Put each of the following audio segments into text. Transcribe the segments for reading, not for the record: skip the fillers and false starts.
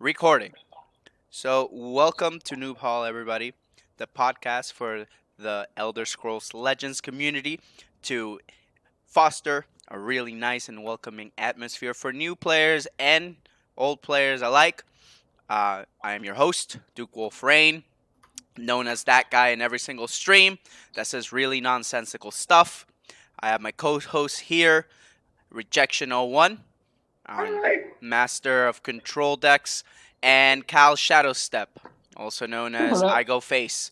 Recording. So, welcome to Noob Hall, everybody, the podcast for the Elder Scrolls Legends community to foster a really nice and welcoming atmosphere for new players and old players alike. I am your host, DukeWolfRein, known as that guy in every single stream that says really nonsensical stuff. I have my co-host here, Rejection01, our Hi. master of control decks, and Cal Shadowstep, also known as Hello. I Go Face.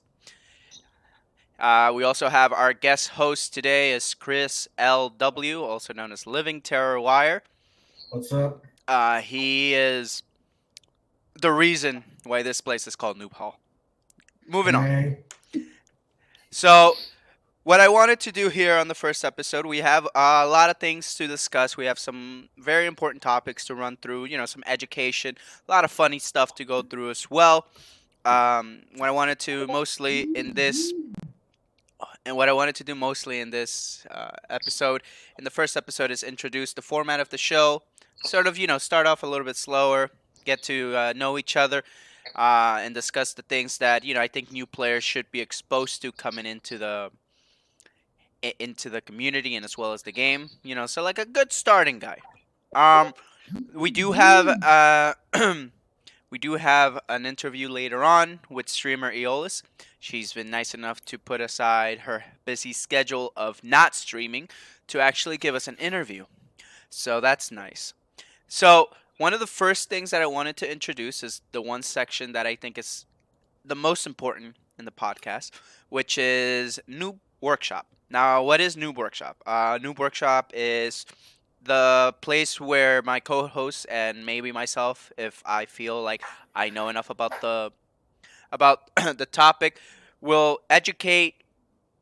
We also have our guest host today is Chris LW, also known as Living Terror Wire. What's up? He is the reason why this place is called Noob Hall. Moving on. Hey. So, what I wanted to do here on the first episode, we have a lot of things to discuss. We have some very important topics to run through, some education, a lot of funny stuff to go through as well. What I wanted to mostly in this, and what I wanted to do mostly in this episode, in the first episode, is introduce the format of the show. Sort of, start off a little bit slower, get to know each other, and discuss the things that I think new players should be exposed to coming into the community and as well as the game. So like a good starting guide. Um, we do have we do have an interview later on with streamer Eolis. She's been nice enough to put aside her busy schedule of not streaming to actually give us an interview. So that's nice. So one of the first things that I wanted to introduce is the one section that I think is the most important in the podcast, which is Noob Workshop. Now, what is Noob Workshop? Noob Workshop is the place where my co-hosts and maybe myself, if I feel like I know enough about the topic, will educate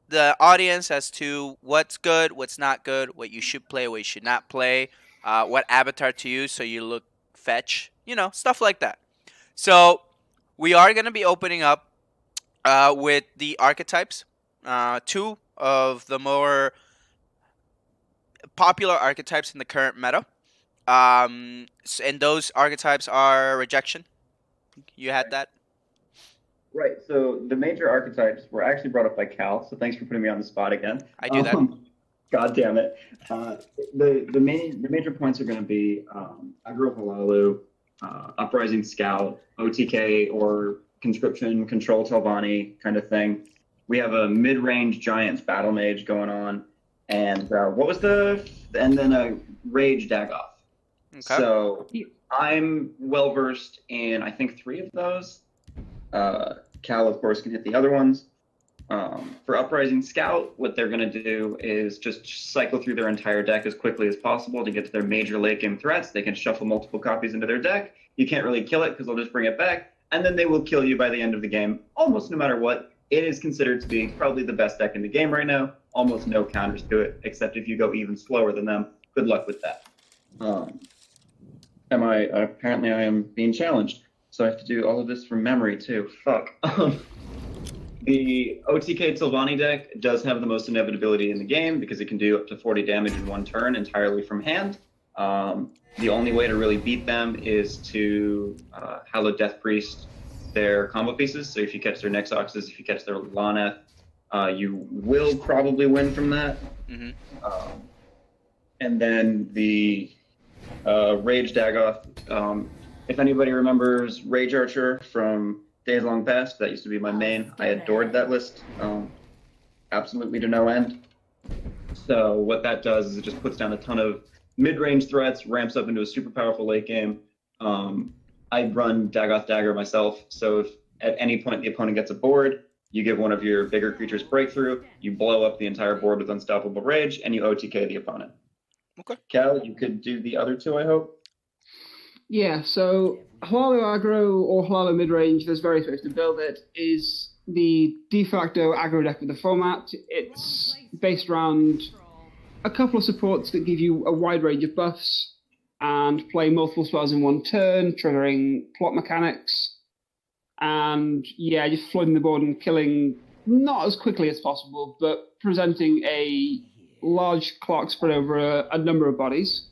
the audience as to what's good, what's not good, what you should play, what you should not play, what avatar to use so you look fetch, stuff like that. So we are going to be opening up with the archetypes, two of the more popular archetypes in the current meta. And those archetypes are rejection. You had that? Right. So the major archetypes were actually brought up by Cal. So thanks for putting me on the spot again. I do that. God damn it. The major points are going to be Aggro Halalu, Uprising Scout, OTK or Conscription, Control Telvanni kind of thing. We have a mid-range Giants Battle Mage going on, and and then a Rage Dagoth. Okay. So I'm well versed in I think three of those. Cal, of course, can hit the other ones. For Uprising Scout, what they're going to do is just cycle through their entire deck as quickly as possible to get to their major late game threats. They can shuffle multiple copies into their deck. You can't really kill it because they'll just bring it back, and then they will kill you by the end of the game, almost no matter what. It is considered to be probably the best deck in the game right now. Almost no counters to it, except if you go even slower than them. Good luck with that. Apparently I am being challenged, so I have to do all of this from memory too. Fuck. The OTK Telvanni deck does have the most inevitability in the game because it can do up to 40 damage in one turn entirely from hand. The only way to really beat them is to Hallowed Death Priest their combo pieces. So if you catch their Nexoxes, if you catch their Laneth, you will probably win from that. Mm-hmm. And then the Rage Dagoth. If anybody remembers Rage Archer from Days Long Past, that used to be my main. I adored that list, absolutely to no end. So what that does is it just puts down a ton of mid-range threats, ramps up into a super powerful late game. I run Dagoth Dagger myself, so if at any point the opponent gets a board, you give one of your bigger creatures breakthrough, you blow up the entire board with Unstoppable Rage, and you OTK the opponent. Okay. Cal, you could do the other two, I hope? Yeah, so Halalo aggro or Halalo midrange, there's various ways to build it, is the de facto aggro deck of the format. It's based around a couple of supports that give you a wide range of buffs and play multiple spells in one turn, triggering plot mechanics, and yeah, just flooding the board and killing not as quickly as possible, but presenting a large clock spread over a number of bodies.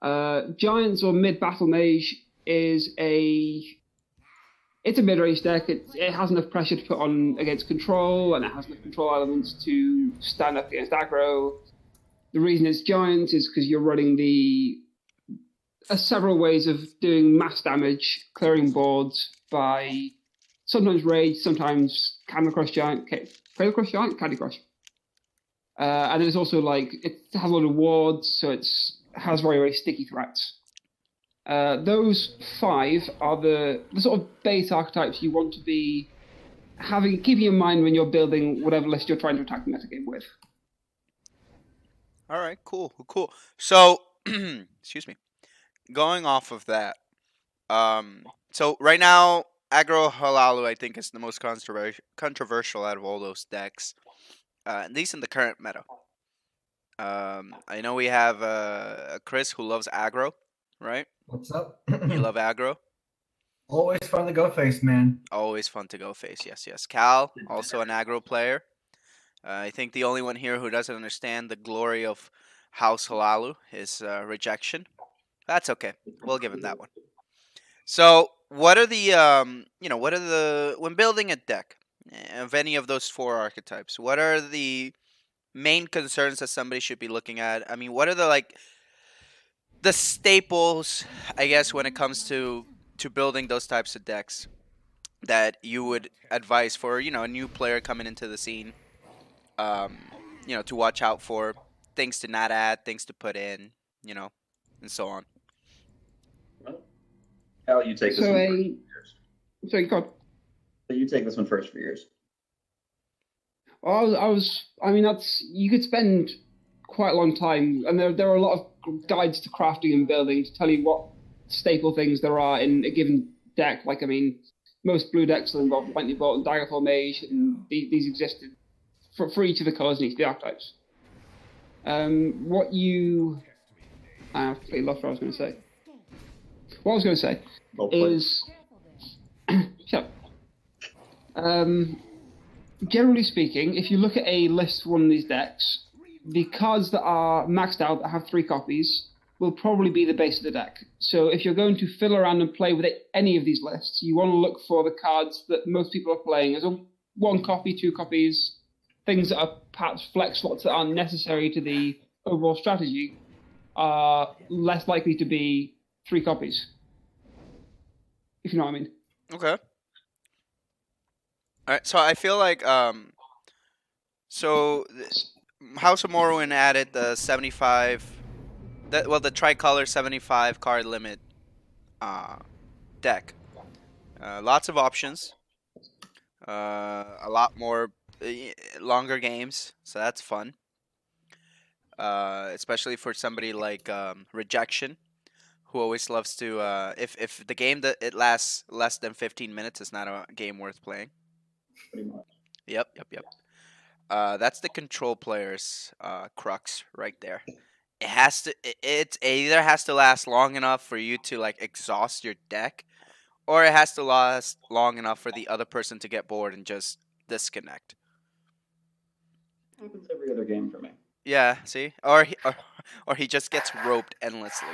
Giants or mid-battle mage is it's a mid-range deck. It has enough pressure to put on against control, and it has enough control elements to stand up against aggro. The reason it's giant is because you're running several ways of doing mass damage, clearing boards by sometimes Rage, sometimes Candy Crush Giant, Candy Crush. And it's also it has a lot of wards, so it has very, very sticky threats. Those 5 are the sort of base archetypes you want to be keeping in mind when you're building whatever list you're trying to attack the metagame with. All right, cool. So, excuse me. Going off of that, so right now, Aggro Halalu, I think, is the most controversial out of all those decks, at least in the current meta. I know we have Chris who loves aggro, right? What's up? You love aggro? Always fun to go face, man. Always fun to go face, yes. Cal, also an aggro player. I think the only one here who doesn't understand the glory of House Halalu is Rejection. That's okay. We'll give him that one. So, what are the when building a deck of any of those 4 archetypes, what are the main concerns that somebody should be looking at? I mean, what are the staples, I guess, when it comes to building those types of decks that you would advise for, a new player coming into the scene, to watch out for, things to not add, things to put in, and so on. Cal, you take this one first. Sorry, God. You take this one first for yours. I mean, you could spend quite a long time, and there are a lot of guides to crafting and building to tell you what staple things there are in a given deck. Most blue decks will involve Lightning Bolt and Daggerfall Mage, and these existed for each of the colors and each of the archetypes. I completely lost what I was going to say. What I was going to say is, shut up. Generally speaking, if you look at a list of one of these decks, the cards that are maxed out that have 3 copies will probably be the base of the deck. So if you're going to fiddle around and play with any of these lists, you want to look for the cards that most people are playing as 1 copy, 2 copies, things that are perhaps flex slots that aren't necessary to the overall strategy are less likely to be 3 copies. If you know what I mean. Okay. All right. So I feel like House of Morrowind added the 75, the tricolor 75 card limit deck. Lots of options. A lot more longer games, so that's fun. Especially for somebody like Rejection, who always loves to if the game that it lasts less than 15 minutes, it's not a game worth playing. Pretty much. Yep. That's the control player's crux right there. It either has to last long enough for you to exhaust your deck, or it has to last long enough for the other person to get bored and just disconnect. Happens every other game for me. Yeah, see? Or he just gets roped endlessly.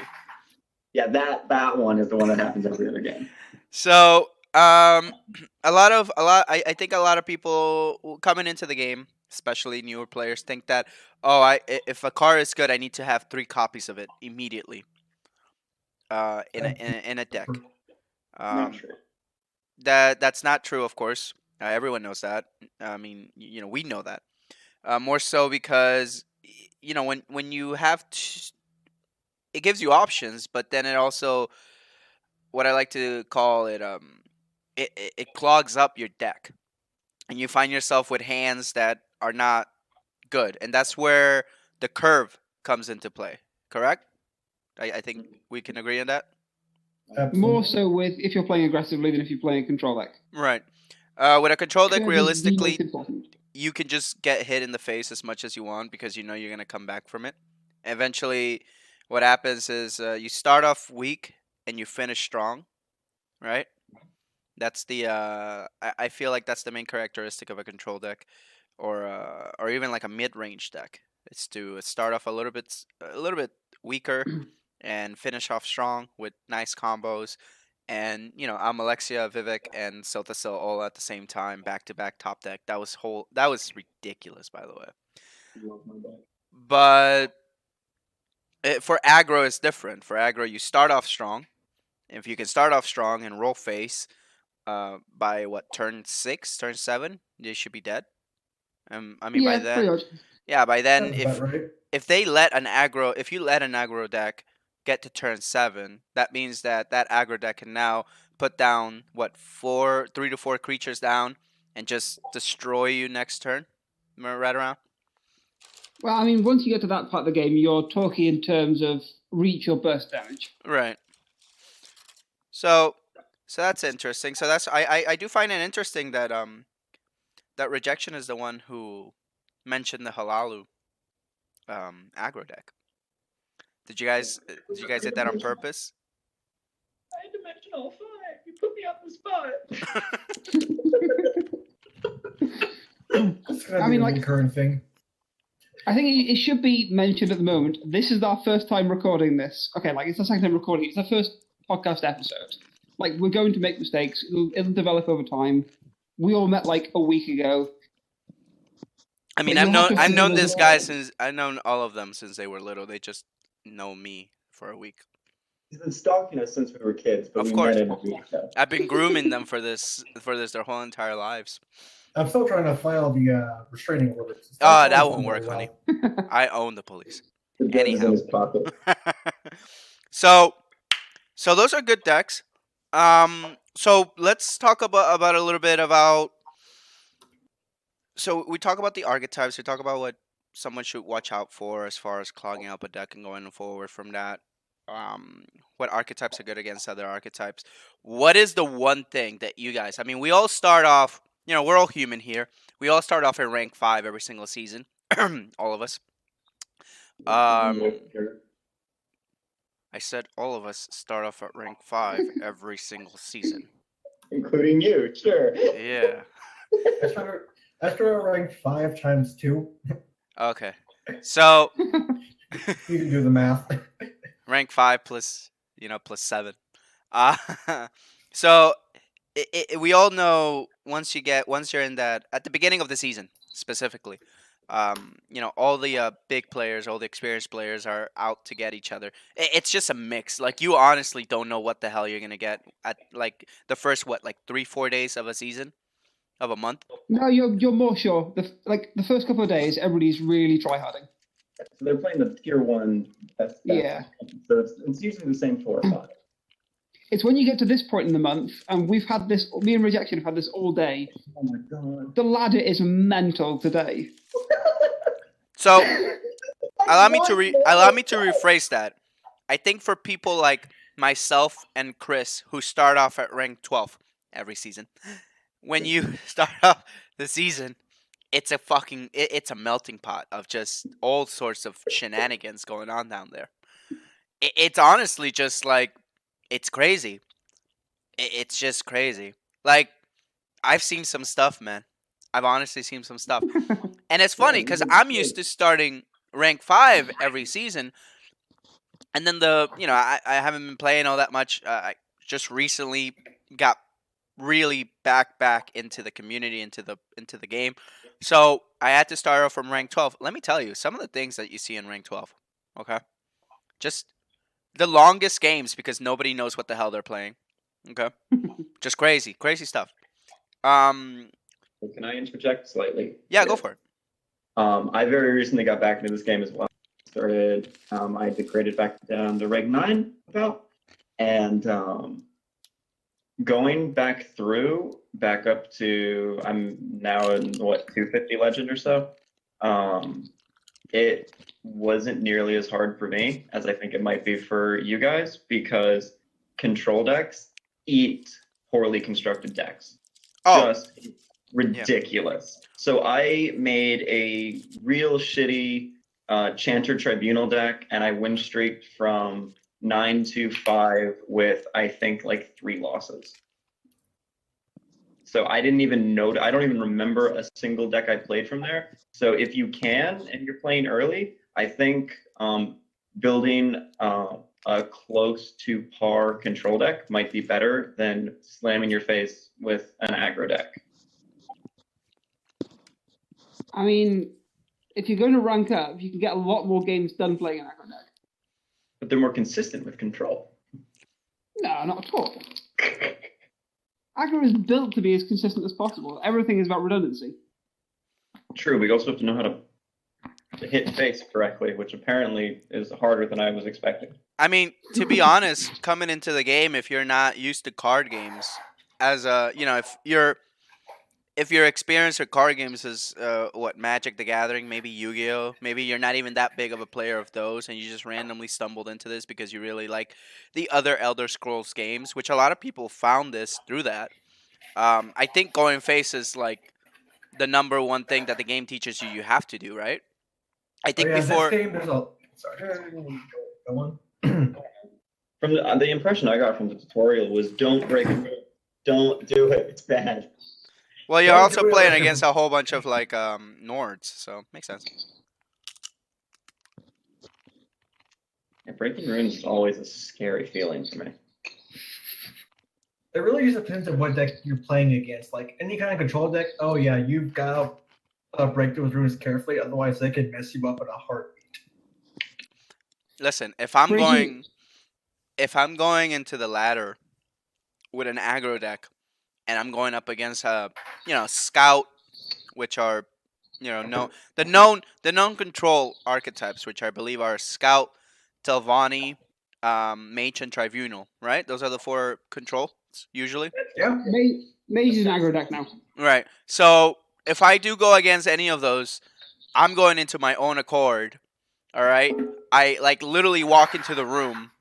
Yeah, that one is the one that happens every other game. So, I think a lot of people coming into the game, especially newer players, think that if a card is good, I need to have 3 copies of it immediately. In a deck. Not true. That's not true, of course. Everyone knows that. I mean, we know that. More so because when you have it gives you options, but then it also, what I like to call it, it clogs up your deck, and you find yourself with hands that are not good, and that's where the curve comes into play. Correct? I think we can agree on that. Absolutely. More so with if you're playing aggressively than if you're playing a control deck. Right. With a control deck, Curve is the realistically, most important. you can just get hit in the face as much as you want because you're going to come back from it. Eventually, what happens is you start off weak and you finish strong, right? That's the I feel like that's the main characteristic of a control deck, or even like a mid-range deck. It's to start off a little bit weaker and finish off strong with nice combos, And I'm Alexia, Vivek, and TESL all at the same time, back to back top deck. That was ridiculous, by the way. Love my deck. But for aggro, it's different. For aggro, you start off strong. If you can start off strong and roll face, by turn 6, turn 7, they should be dead. I mean, by Yeah, pretty then, much. yeah, by then, That's about right. if you let an aggro deck get to turn 7, that means that aggro deck can now put down 3 to 4 creatures down and just destroy you next turn. Right around. Well, I mean, once you get to that part of the game, you're talking in terms of reach or burst damage. Right. So that's interesting. So I do find it interesting that that Rejection is the one who mentioned the Halalu aggro deck. Did you guys hit that on purpose? I had to mention all 5. You put me on the spot. It's gonna I be mean, a like- recurring thing. I think it should be mentioned at the moment. This is our first time recording this. Okay, like it's the second time recording. It's our first podcast episode. Like we're going to make mistakes. It'll develop over time. We all met like a week ago. I mean, But you'll have to I've figure known those this out. guy I've known all of them since they were little. They just know me for a week. He's been stalking us since we were kids, but Of we course. met in a week. So. I've been grooming them for this their whole entire lives. I'm still trying to file the restraining order. It's Oh, not that going won't work, very honey. I own the police. The gun is Anyhow. in his pocket. So those are good decks. So let's talk about a little bit about. So we talk about the archetypes. We talk about what someone should watch out for as far as clogging up a deck and going forward from that. What archetypes are good against other archetypes? What is the one thing that you guys? I mean, we all start off. We're all human here. We all start off at rank 5 every single season. All of us. I said all of us start off at rank 5 every single season. Including you, sure. Yeah. After rank 5 times 2, Okay. So you can do the math. rank 5 plus 7. So we all know once you're in that at the beginning of the season specifically, all the big players, all the experienced players are out to get each other. It's just a mix. Like you honestly don't know what the hell you're gonna get at like the first 3-4 days of a season, of a month. No, you're more sure. The first couple of days, everybody's really tryharding. So they're playing the tier 1. Yeah. So it's usually the same 4 or 5. It's when you get to this point in the month, and we've had this. Me and Rejection have had this all day. Oh my god. The ladder is mental today. So allow me to rephrase that. I think for people like myself and Chris who start off at rank 12 every season, when you start off the season, it's a melting pot of just all sorts of shenanigans going on down there. It's honestly just like it's crazy. It's just crazy. Like I've seen some stuff, man. I've honestly seen some stuff. And it's funny because I'm used to starting rank 5 every season. And then I haven't been playing all that much. I just recently got really back into the community, into the game. So I had to start off from rank 12. Let me tell you, some of the things that you see in rank 12, okay? Just the longest games because nobody knows what the hell they're playing. Okay? Just crazy stuff. Can I interject slightly? Yeah, go for it. I very recently got back into this game as well. Started, I degraded back down to rank 9 about, and going back up to, I'm now in 250 legend or so. It wasn't nearly as hard for me as I think it might be for you guys because control decks eat poorly constructed decks. Oh, Just ridiculous. So I made a real shitty Chanter Tribunal deck, and I win streaked from 9 to 5 with I think 3 losses. So I didn't even know. I don't even remember a single deck I played from there. So if you can and you're playing early, I think building a close to par control deck might be better than slamming your face with an aggro deck. I mean, if you're going to rank up, you can get a lot more games done playing an aggro deck. But they're more consistent with control. No, not at all. Aggro is built to be as consistent as possible. Everything is about redundancy. True, we also have to know how to hit face correctly, which apparently is harder than I was expecting. I mean, to be honest, coming into the game, if you're not used to card games, as a if your experience with card games is what, Magic the Gathering, maybe Yu-Gi-Oh, maybe you're not even that big of a player of those, and you just randomly stumbled into this because you really like the other Elder Scrolls games, which a lot of people found this through that. I think going face is like the number one thing that the game teaches you have to do, right? I think before. This game, there's a sorry. Go on. From the impression I got from the tutorial was don't break it. Don't do it. It's bad. Well, you're Don't also do it playing like against a whole bunch of like Nords, so makes sense. Yeah, breaking runes is always a scary feeling for me. It really just depends on what deck you're playing against. Like any kind of control deck, oh yeah, you've got to break those runes carefully, otherwise they could mess you up in a heartbeat. Listen, if I'm going into the ladder with an aggro deck, and I'm going up against a scout, which are the known control archetypes, which I believe are scout, Telvanni, mage, and tribunal. Right? Those are the 4 controls usually. Yeah. Mage is an aggro deck now. Right. So if I do go against any of those, I'm going into my own accord. All right. I like literally walk into the room,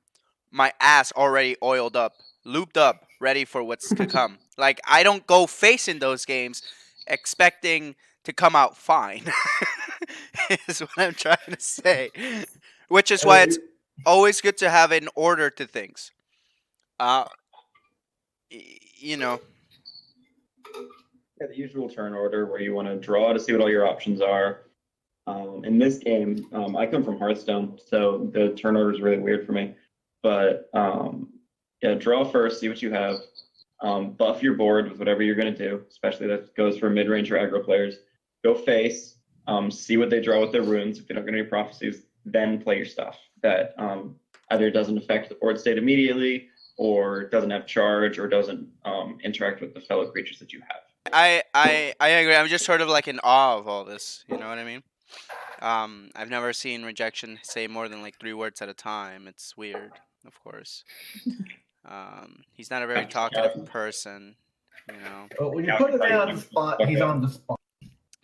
my ass already oiled up, looped up, ready for what's to come. Like, I don't go face in those games expecting to come out fine. Is what I'm trying to say. Which is why it's always good to have an order to things. Yeah, the usual turn order where you want to draw to see what all your options are. In this game, I come from Hearthstone, so the turn order is really weird for me. But yeah, draw first, see what you have. Buff your board with whatever you're going to do, especially that goes for mid-range or aggro players. Go face, see what they draw with their runes. If they don't get any prophecies, then play your stuff that either doesn't affect the board state immediately, or doesn't have charge, or doesn't interact with the fellow creatures that you have. I agree. I'm just sort of like in awe of all this. You know what I mean? I've never seen rejection say more than like 3 words at a time. It's weird, of course. He's not a very talkative person, But when you put a man on the spot, he's on the spot.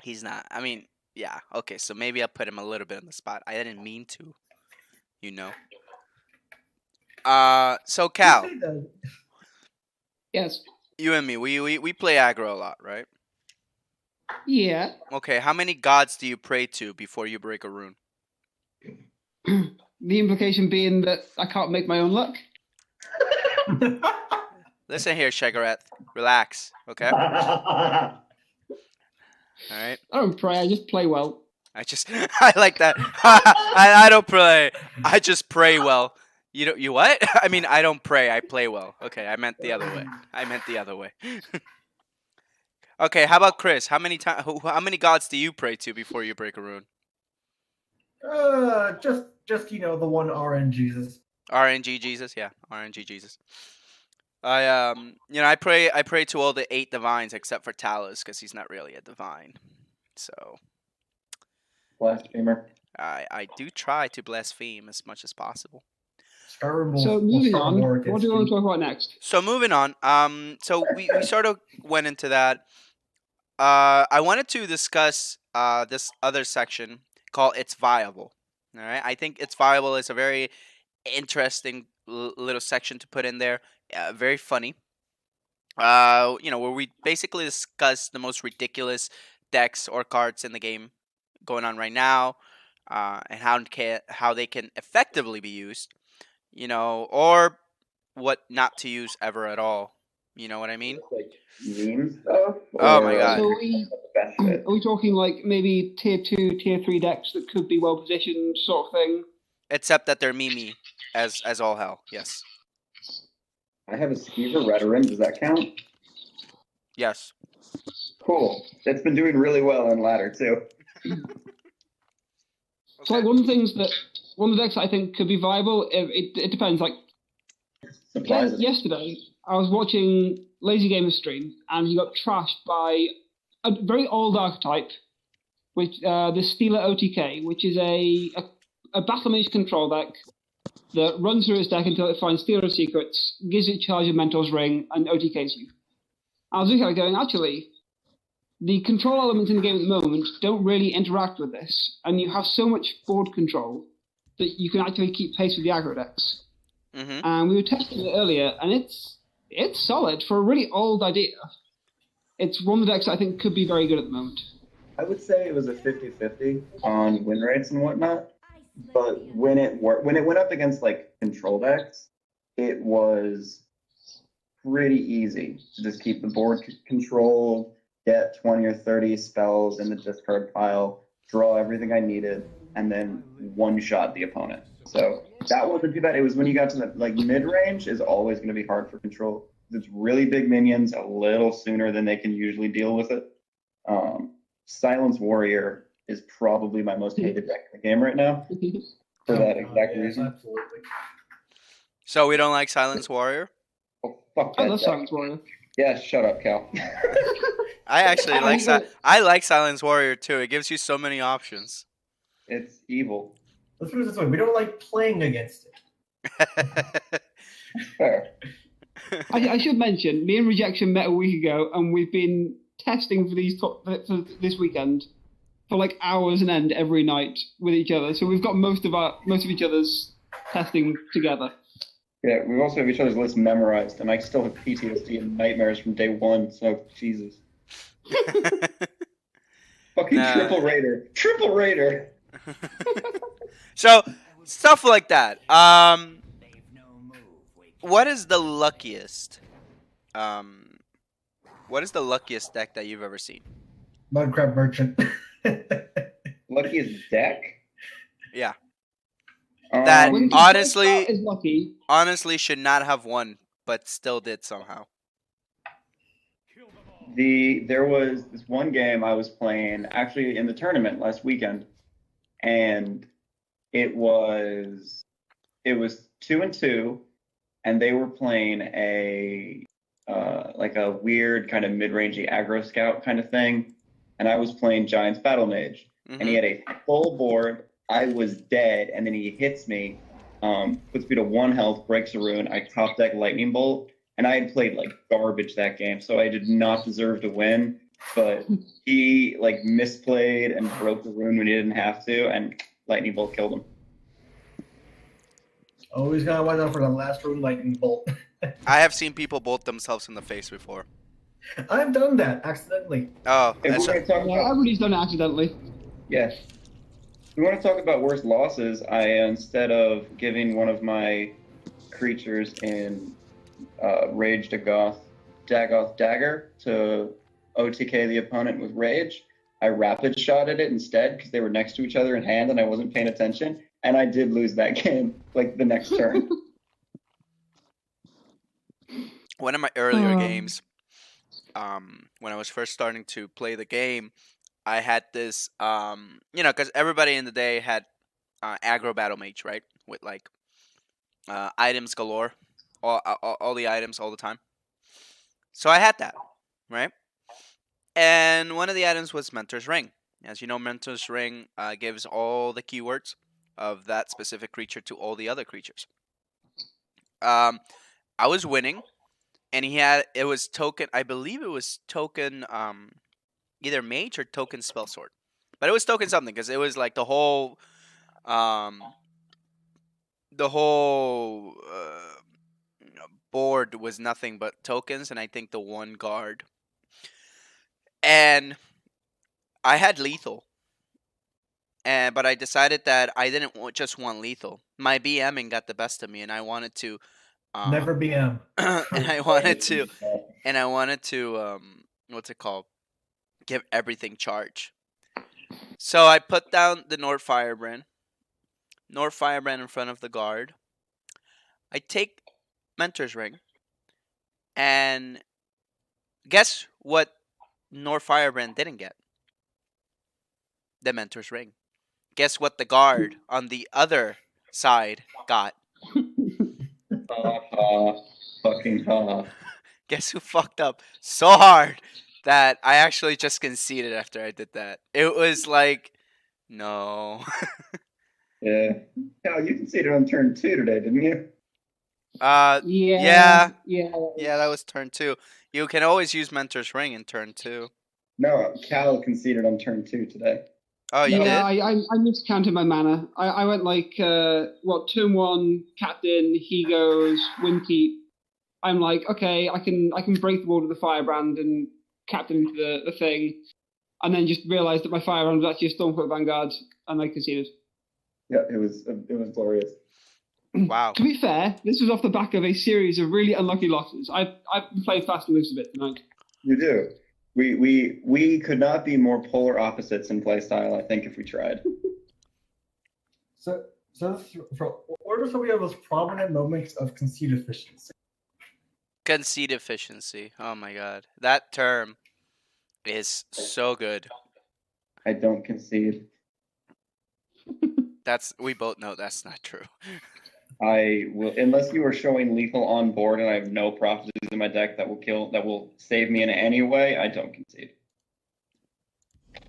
He's not. I mean, yeah. Okay, so maybe I'll put him a little bit on the spot. I didn't mean to, So Cal, Yes. you and me, we play aggro a lot, right? Yeah. Okay, how many gods do you pray to before you break a rune? The implication being that I can't make my own luck. Listen here, Shagarath. Relax, okay? All right. I don't pray, I just play well. I like that. I don't pray. I just pray well. You what? I mean, I don't pray. I play well. Okay, I meant the other way. Okay, how about Chris? How many gods do you pray to before you break a rune? Just the one RN Jesus. RNG Jesus, yeah, RNG Jesus. I pray to all the 8 divines except for Talos because he's not really a divine. So Blasphemer. I do try to blaspheme as much as possible. So moving on, what do you want to talk about next? So moving on, so we sort of went into that. I wanted to discuss this other section called "It's Viable." All right, I think "It's Viable" is a very interesting little section to put in there. Very funny. Where we basically discuss the most ridiculous decks or cards in the game going on right now, and how they can effectively be used, or what not to use ever at all. You know what I mean? Like meme stuff? Oh my god. So are we talking like maybe tier 2, tier 3 decks that could be well positioned, sort of thing? Except that they're Mimi as all hell. Yes. I have a Skeever Redoran. Does that count? Yes. Cool. That's been doing really well in ladder too. So like one of the decks that I think could be viable. It depends. Like Supplies. yesterday, I was watching Lazy Gamer's stream, and he got trashed by a very old archetype, which the Stealer OTK, which is a battle mage control deck that runs through its deck until it finds Stealer of Secrets, gives it charge of Mentor's Ring, and OTKs you. I was looking at it going, actually, the control elements in the game at the moment don't really interact with this, and you have so much board control that you can actually keep pace with the aggro decks. Mm-hmm. And we were testing it earlier, and it's solid for a really old idea. It's one of the decks that I think could be very good at the moment. I would say it was a 50-50 on win rates and whatnot, but when it went up against like control decks, it was pretty easy to just keep the board controlled, get 20 or 30 spells in the discard pile, draw everything I needed, and then one-shot the opponent. So that wasn't too bad. It was when you got to the like mid-range is always going to be hard for control. It's really big minions a little sooner than they can usually deal with it. Silence Warrior is probably my most hated deck in the game right now for that exact reason. Absolutely. So we don't like Silence Warrior? Oh, fuck I that love deck. Silence Warrior. Yeah, shut up, Cal. I actually I like Silence Warrior too. It gives you so many options. It's evil. Let's put it this way: we don't like playing against it. Fair. I should mention, me and Rejection met a week ago, and we've been testing for for this weekend for like hours and end every night with each other. So we've got most of each other's testing together. Yeah, we also have each other's lists memorized, and I still have PTSD and nightmares from day one, so Jesus. Fucking Triple Raider! So, stuff like that. What is the luckiest deck that you've ever seen? Mudcrab Merchant. Luckiest deck? Yeah. That When honestly is lucky. honestly should not have won, but still did somehow. There was this one game I was playing actually in the tournament last weekend, and it was 2-2, and they were playing a like a weird kind of mid-rangey aggro scout kind of thing, and I was playing Giant's Battle Mage, and he had a full board. I was dead, and then he hits me, puts me to 1 health, breaks a rune. I top deck Lightning Bolt, and I had played like garbage that game, so I did not deserve to win. But he like misplayed and broke the rune when he didn't have to, and Lightning Bolt killed him. Always gotta watch out for the last rune Lightning Bolt. I have seen people bolt themselves in the face before. I've done that accidentally. Oh, If that's we're gonna talk about, Everybody's done it accidentally. yeah. We want to talk about worst losses. Instead of giving one of my creatures in Rage Dagoth Dagger to OTK the opponent with Rage, I rapid shot at it instead because they were next to each other in hand and I wasn't paying attention. And I did lose that game like the next turn. one of my earlier games. When I was first starting to play the game, I had this, because everybody in the day had aggro battle mage, right? With like items galore, all the items all the time. So I had that, right? And one of the items was Mentor's Ring. As you know, Mentor's Ring gives all the keywords of that specific creature to all the other creatures. I was winning, and it was token, I believe it was token, either mage or token spell sword, but it was token something because it was like the whole board was nothing but tokens, and I think the one guard, and I had lethal, but I decided that I didn't just want lethal. My BMing got the best of me, and I wanted to Never BM. and I wanted to what's it called? Give everything charge. So I put down the Nord Firebrand, Nor Firebrand in front of the guard. I take Mentor's Ring, and guess what Nor Firebrand didn't get? The Mentor's Ring. Guess what the guard on the other side got? Fucking Guess who fucked up so hard that I actually just conceded after I did that. It was like, no. Yeah. Cal, you conceded on turn 2 today, didn't you? Yeah. Yeah. Yeah, that was turn 2. You can always use Mentor's Ring in turn 2. No, Cal conceded on turn 2 today. Oh, you Yeah, did? I miscounted my mana. I went like, turn 1, Captain, he goes, Windkeep. I'm like, okay, I can break the wall with the Firebrand and Captain into the thing, and then just realised that my Firebrand was actually a Stormfoot Vanguard, and I conceded. Yeah, it was glorious. Wow. To be fair, this was off the back of a series of really unlucky losses. I've been playing fast and loose a bit tonight. You do. We could not be more polar opposites in playstyle, I think, if we tried. So what are some of your most prominent moments of conceit efficiency? Conceit efficiency. Oh my god. That term is so good. I don't concede. We both know that's not true. I will, unless you are showing lethal on board and I have no prophecies in my deck that will save me in any way, I don't concede.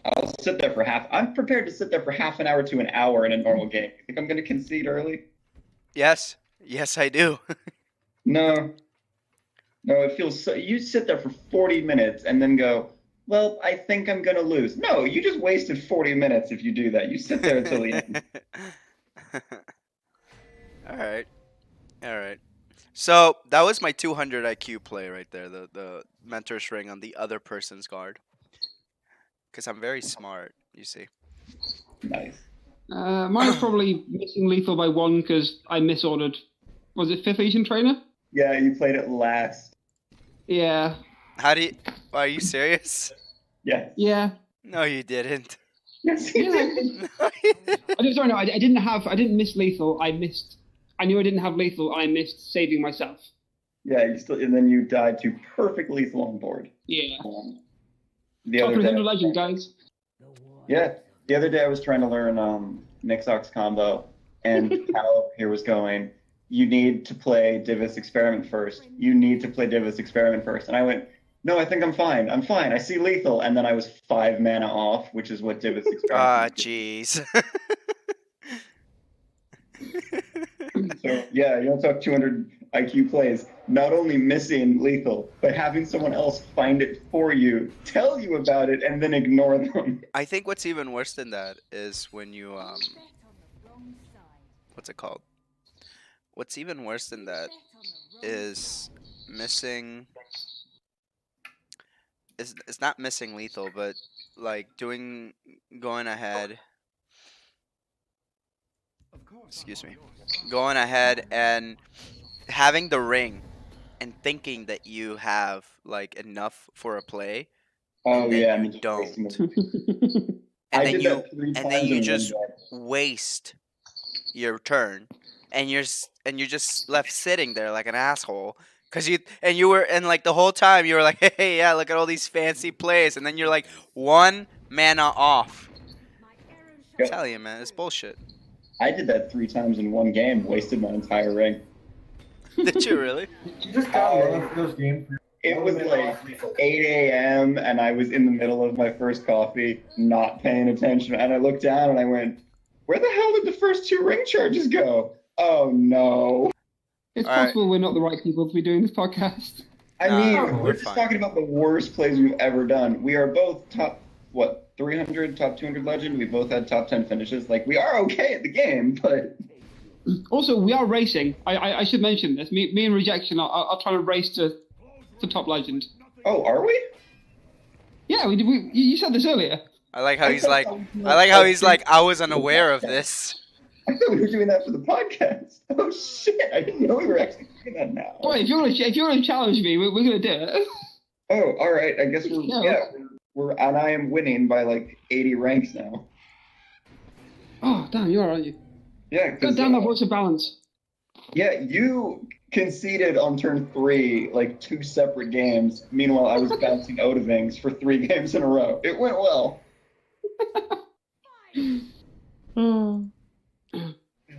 I'll sit there I'm prepared to sit there for half an hour to an hour in a normal game. You think I'm going to concede early? Yes. Yes, I do. No, it feels so. You sit there for 40 minutes and then go, well, I think I'm going to lose. No, you just wasted 40 minutes if you do that. You sit there until the end. All right. So that was my 200 IQ play right there. The Mentor's Ring on the other person's guard. Because I'm very smart, you see. Nice. Mine's probably missing lethal by 1 because I misordered. Was it 5th Legion Trainer? Yeah, you played it last. Yeah. Are you serious? Yeah. Yeah. No, you didn't. Yes, you did. I didn't miss lethal. I knew I didn't have lethal. I missed saving myself. Yeah, and then you died to perfect lethal on board. Yeah. The Top other day, 300 legend, guys. Yeah, the other day I was trying to learn Nixox combo, and Cal here was going, you need to play Divis Experiment first. You need to play Divis Experiment first. And I went, no, I think I'm fine. I see lethal. And then I was 5 mana off, which is what Divis Experiment Ah, is. jeez. So, yeah, you don't talk 200 IQ plays. Not only missing lethal, but having someone else find it for you, tell you about it, and then ignore them. I think what's even worse than that is when you what's it called? What's even worse than that is missing. It's not missing lethal, but like going ahead. Excuse me. Going ahead and having the ring and thinking that you have like enough for a play. Oh and then yeah, you just don't. I And did then that 3 and times then you in just one game. waste your turn, and you're just left sitting there like an asshole. You were like the whole time you were like, hey, yeah, look at all these fancy plays, and then you're like 1 mana off. I'm Yep. telling you, man, it's bullshit. I did that 3 times in one game, wasted my entire ring. Did you really? You just got love for those games. It was like 8 a.m. and I was in the middle of my first coffee, not paying attention, and I looked down and I went, where the hell did the first 2 ring charges go? Oh no. It's All right. possible we're not the right people to be doing this podcast. I Nah, mean, we're we're just fine. talking about the worst plays we've ever done. We are both top 300, top 200 legend. We both had top 10 finishes. Like, we are okay at the game, but Also, we are racing. I should mention this. Me and Rejection are trying to race to top legend. oh, are we? Yeah, you said this earlier. I like how he's like, I was unaware of this. I thought we were doing that for the podcast. Oh shit! I didn't know we were actually doing that now. Boy, if you're gonna challenge me, we're gonna do it. Oh, all right. I guess Yeah. we're and I am winning by like 80 ranks now. Oh damn, you are, aren't you? Yeah, God because damn, that voice of balance. yeah, you conceded on turn 3 like 2 separate games. Meanwhile, I was bouncing out of things for 3 games in a row. It went well.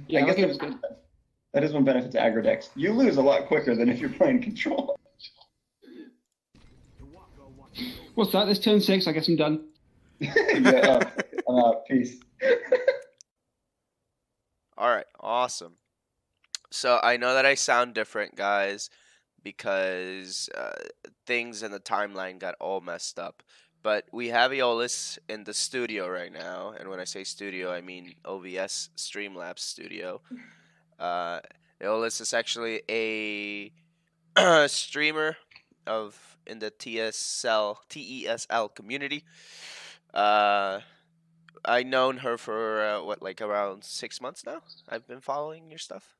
Yeah, I guess that game's good. that is one benefit to aggro decks. You lose a lot quicker than if you're playing control. What's that? This turn 6. I guess I'm done. Yeah, I'm out. Peace. All right, awesome. So I know that I sound different, guys, because things in the timeline got all messed up. But we have Eolis in the studio right now, and when I say studio, I mean OBS Streamlabs studio. Uh, Eolis is actually a streamer of in the TESL community. Uh, I known her for what, like around 6 months now. I've been following your stuff.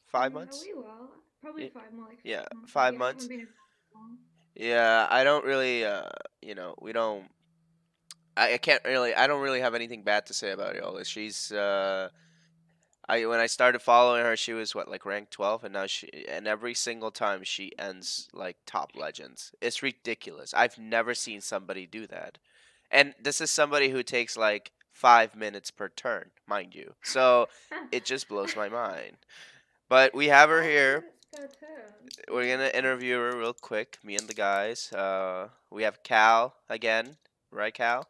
5 months. A wee while. Probably Ye- five more, like Yeah, 5 months. 5 months. I haven't been long. Yeah, I don't really, we don't. I can't really. I don't really have anything bad to say about Yola. She's I when I started following her, she was what, like rank 12, and now and every single time she ends like top legends. It's ridiculous. I've never seen somebody do that, and this is somebody who takes like 5 minutes per turn, mind you. So it just blows my mind. But we have her 5 here. minutes per turn. We're gonna interview her real quick, me and the guys. We have Cal again, right, Cal?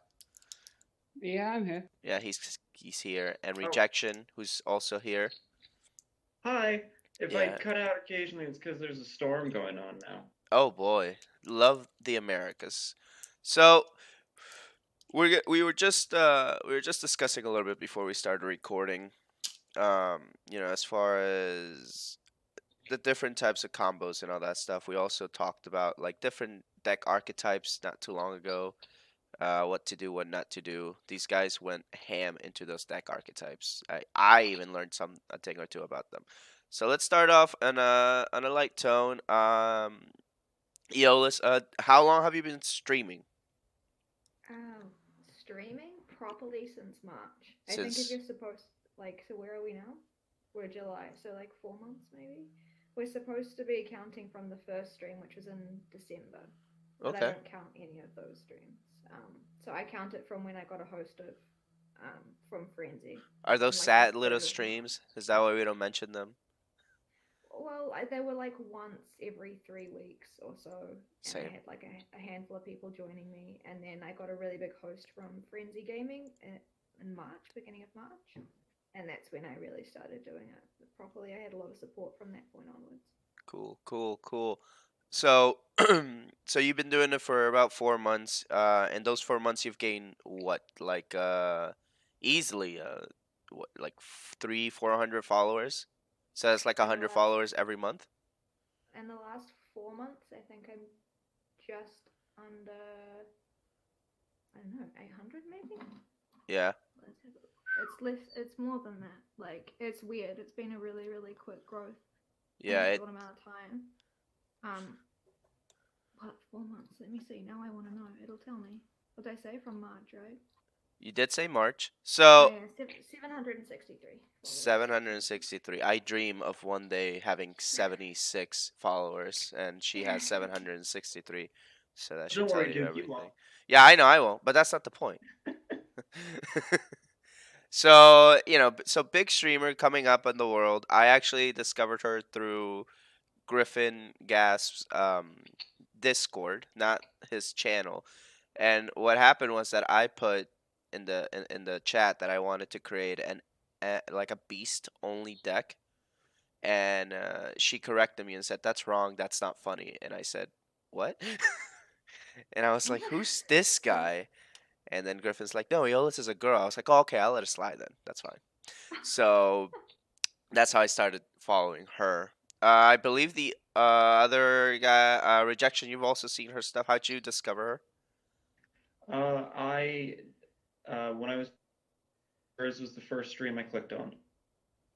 Yeah, I'm here. Yeah, he's here, and Oh. Rejection, who's also here. Hi. If I Yeah. cut out occasionally, it's because there's a storm going on now. Oh boy, love the Americas. So we were just discussing a little bit before we started recording. As far as the different types of combos and all that stuff. We also talked about like different deck archetypes not too long ago. What to do, what not to do. These guys went ham into those deck archetypes. I even learned a thing or two about them. So let's start off on a light tone. Eolis, how long have you been streaming? Streaming properly since March. I think if Since you're supposed, like, so where are we now? We're July, so like 4 months maybe. We're supposed to be counting from the first stream, which was in December, but I okay, don't count any of those streams. So I count it from when I got a host of, from Frenzy. are those like, sad the little 3rd of streams? Is that why we don't mention them? Well, they were like once every 3 weeks or so, and Same. I had like a handful of people joining me, and then I got a really big host from Frenzy Gaming in March, beginning of March, and that's when I really started doing it properly. I had a lot of support from that point onwards. Cool. So, so you've been doing it for about 4 months. In those 4 months, you've gained what, like, easily, what, like 400 followers. So that's like In the 100 last- followers every month. In the last 4 months, I think I'm just under, I don't know, 800 maybe. Yeah. Let's have a look. It's less. It's more than that. Like, it's weird. It's been a really, really quick growth. Yeah. In a short amount of time. What, 4 months? Let me see. Now I want to know. It'll tell me. What did I say? From March, right? You did say March. Oh So yeah, 763. 763. I dream of one day having 76 followers, and she has 763. So that should Don't tell worry, you Duke. You everything. won't. Yeah, I know I won't, but that's not the point. So, so big streamer coming up in the world. I actually discovered her through Griffin Gasp's Discord, not his channel. And what happened was that I put in the chat that I wanted to create like a beast only deck, and she corrected me and said that's wrong, that's not funny. And I said, "What?" And I was like, "Who's this guy?" And then Griffin's like, "No, Eolis is a girl." I was like, "Oh, okay, I'll let it slide then. That's fine." So that's how I started following her. I believe the other guy, Rejection, you've also seen her stuff. How'd you discover her? When I was, hers was the first stream I clicked on,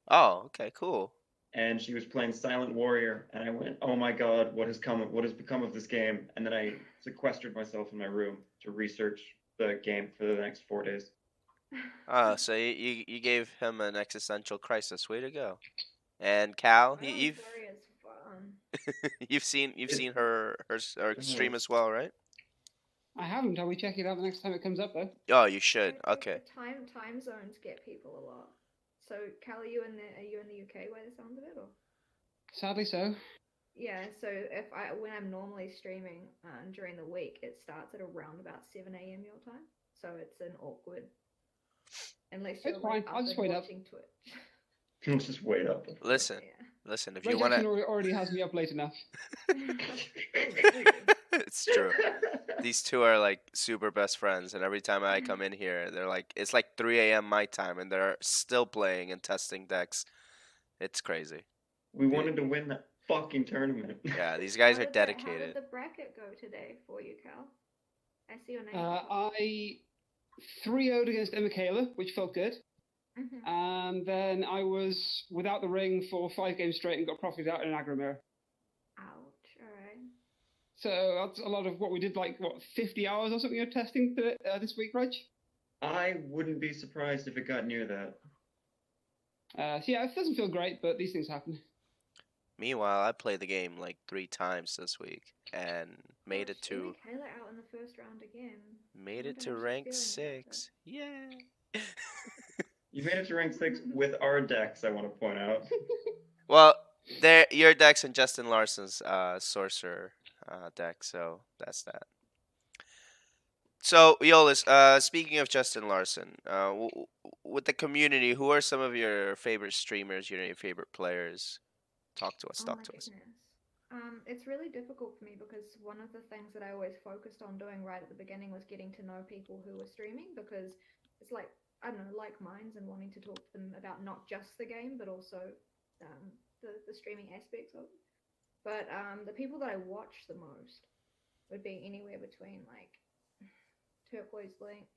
Oh, okay, cool. and she was playing Silent Warrior, and I went, "Oh my God, what has become of this game?" And then I sequestered myself in my room to research the game for the next 4 days. So you gave him an existential crisis. Way to go. And Cal, Island Story is fun. you've seen her stream as well, right? I haven't. I'll be checking it out the next time it comes up, though. Oh, you should. Okay. The time zones get people a lot. So, Cal, are you in the UK by the sound of it, or? Sadly so. Yeah. So when I'm normally streaming during the week, it starts at around about 7 a.m. your time. So it's an awkward, unless you're It's fine. like I'll up just and wait up. watching Twitch. Just wait up. Listen, Yeah. listen. If Ray you wanna, Jackson already has me up late enough. it's true. These two are like super best friends, and every time I come in here, they're like, it's like 3 a.m. my time, and they're still playing and testing decks. It's crazy. We wanted to win that fucking tournament. Yeah, these guys How are did dedicated. the bracket go today for you, Cal? I see your name. I 3-0'd against Michaela, which felt good. Mhm. And then I was without the ring for 5 games straight and got profited out in an aggro mirror. Ouch. All right. So that's a lot of what we did, like, 50 hours or something of testing this week, Reg? I wouldn't be surprised if it got near that. So yeah, it doesn't feel great, but these things happen. Meanwhile, I played the game like 3 times this week and made it to Michaela out in the first round again. made I it wonder to how she's rank feeling about 6. Yeah. You made it to rank 6 with our decks, I want to point out. Well, your deck's in Justin Larson's sorcerer deck, so that's that. So, Eolis, speaking of Justin Larson, with the community, who are some of your favorite streamers, your favorite players? Talk to us. Oh Talk my to us. goodness. It's really difficult for me because one of the things that I always focused on doing right at the beginning was getting to know people who were streaming, because it's like, I don't know, like minds, and wanting to talk to them about not just the game but also the streaming aspects of it. But the people that I watch the most would be anywhere between like Turquoise Link.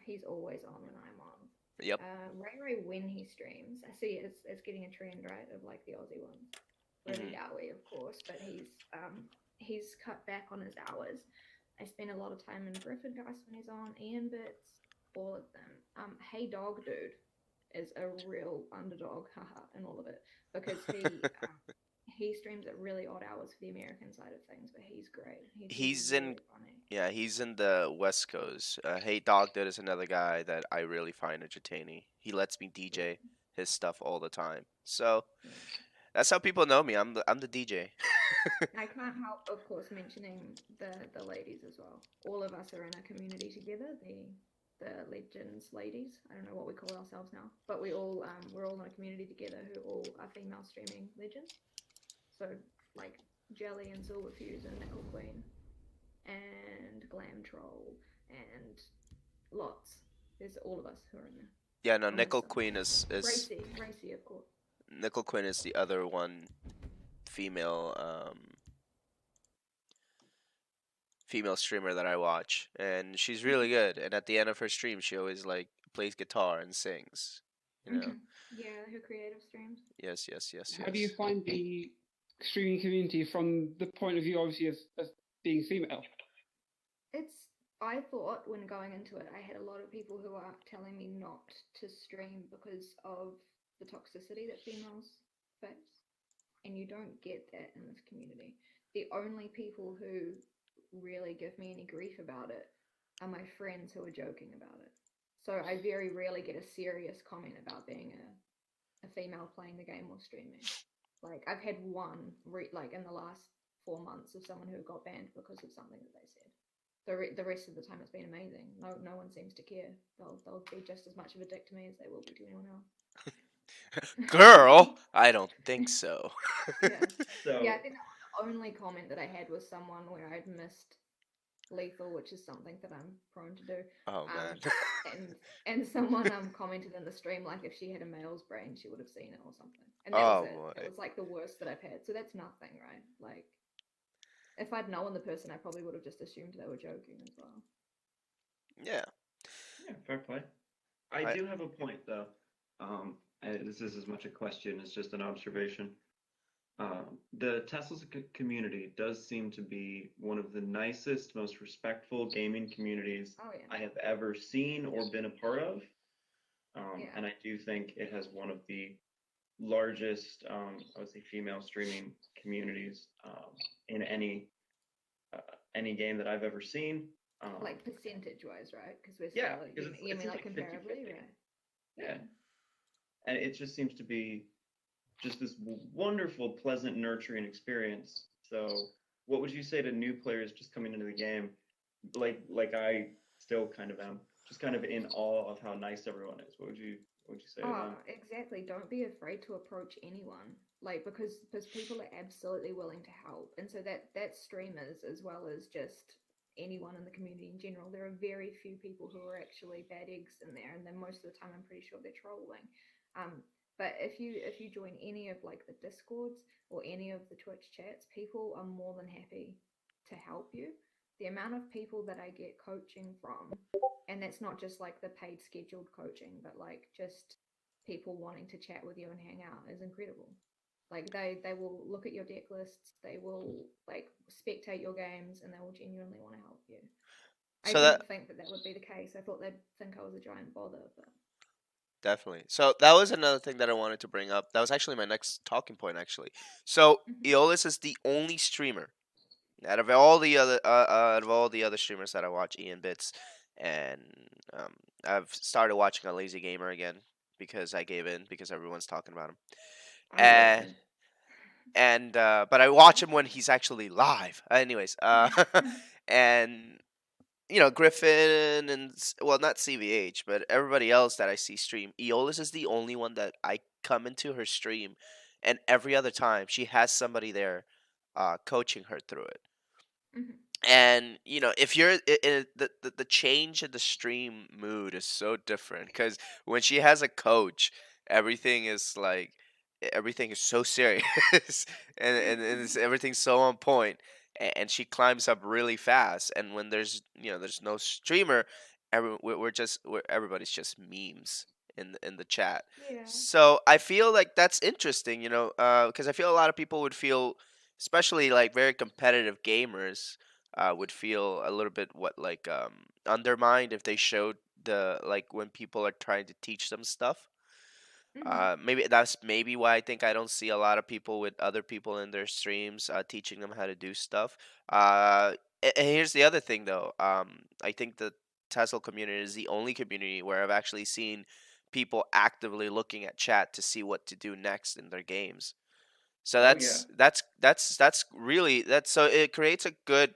He's always on when I'm on. Yep. Ray when he streams, I see it's getting a trend, right, of like the Aussie ones. Really Dowie, of course, but he's cut back on his hours. I spend a lot of time in Griffin Gus when he's on, Ian Bits, all of them. Hey Dog Dude is a real underdog, haha, in all of it, because he streams at really odd hours for the American side of things, but he's great. He's really in funny. Yeah, he's in the West Coast. Hey Dog Dude is another guy that I really find entertaining. He lets me DJ his stuff all the time. So that's how people know me. I'm the DJ. I can't help, of course, mentioning the ladies as well. All of us are in a community together. The Legends ladies. I don't know what we call ourselves now, but we're all in a community together who all are female streaming legends. So like Jelly and Silverfuse and Nickel Queen and Glam Troll and lots. There's all of us who are in there. Yeah, no, On Nickel this side. Queen is Racy, of course. Nickel Queen is the other one female female streamer that I watch, and she's really good. And at the end of her stream, she always like plays guitar and sings. You know. Yeah, her creative streams. Yes. How do you find the streaming community from the point of view, obviously, of being female? I thought when going into it, I had a lot of people who are telling me not to stream because of the toxicity that females face. And you don't get that in this community. The only people who really give me any grief about it are my friends who are joking about it. So I very rarely get a serious comment about being a female playing the game or streaming. Like I've had one like in the last 4 months of someone who got banned because of something that they said. The rest of the time it's been amazing. No one seems to care. They'll be just as much of a dick to me as they will be to anyone else. Girl, I don't think so. Yeah. So Yeah, I think that was the only comment that I had was someone where I'd missed lethal, which is something that I'm prone to do. Oh man. And someone commented in the stream like if she had a male's brain, she would have seen it or something. And that Oh was it. boy. It was like the worst that I've had. So that's nothing, right? Like if I'd known the person, I probably would have just assumed they were joking as well. Yeah. Yeah, fair play. I do have a point though. This is as much a question as just an observation. The TESL community does seem to be one of the nicest, most respectful gaming communities Oh yeah. I have ever seen or been a part of. Yeah. And I do think it has one of the largest, I would say, female streaming communities in any game that I've ever seen. Like percentage wise, right? Because we're Yeah, still, because you it's mean like like 50-50. comparably, right? Yeah. And it just seems to be just this wonderful, pleasant, nurturing experience. So, what would you say to new players just coming into the game, like I still kind of am, just kind of in awe of how nice everyone is? What would you say to Oh, them? exactly. Don't be afraid to approach anyone. Like because people are absolutely willing to help. And so that's streamers as well as just anyone in the community in general. There are very few people who are actually bad eggs in there, and then most of the time I'm pretty sure they're trolling. Um but if you join any of like the discords or any of the Twitch chats, people are more than happy to help you. The amount of people that I get coaching from, and that's not just like the paid scheduled coaching, but like just people wanting to chat with you and hang out is incredible. Like they will look at your deck lists, they will like spectate your games, and they will genuinely want to help you. I So that didn't think that would be the case. I thought they'd think I was a giant bother, but definitely. So that was another thing that I wanted to bring up. That was actually my next talking point, actually. So mm-hmm. Eolis is the only streamer out of all the other streamers that I watch, Ian Bits, and um, I've started watching a Lazy Gamer again because I gave in because everyone's talking about him. I love And him. but I watch him when he's actually live. Anyways, and Griffin and well, not CVH, but everybody else that I see stream. Eolis is the only one that I come into her stream, and every other time she has somebody there, coaching her through it. Mm-hmm. And if you're the change in the stream mood is so different because when she has a coach, everything is like everything is so serious everything's so on point, and she climbs up really fast. And when there's no streamer, everybody's just memes in the chat. Yeah. So I feel like that's interesting, because I feel a lot of people would feel, especially like very competitive gamers, would feel a little bit undermined if they showed the like when people are trying to teach them stuff. Mm-hmm. Maybe why I think I don't see a lot of people with other people in their streams teaching them how to do stuff. And here's the other thing though. I think the TESL community is the only community where I've actually seen people actively looking at chat to see what to do next in their games. So Oh yeah. that's really that's so it creates a good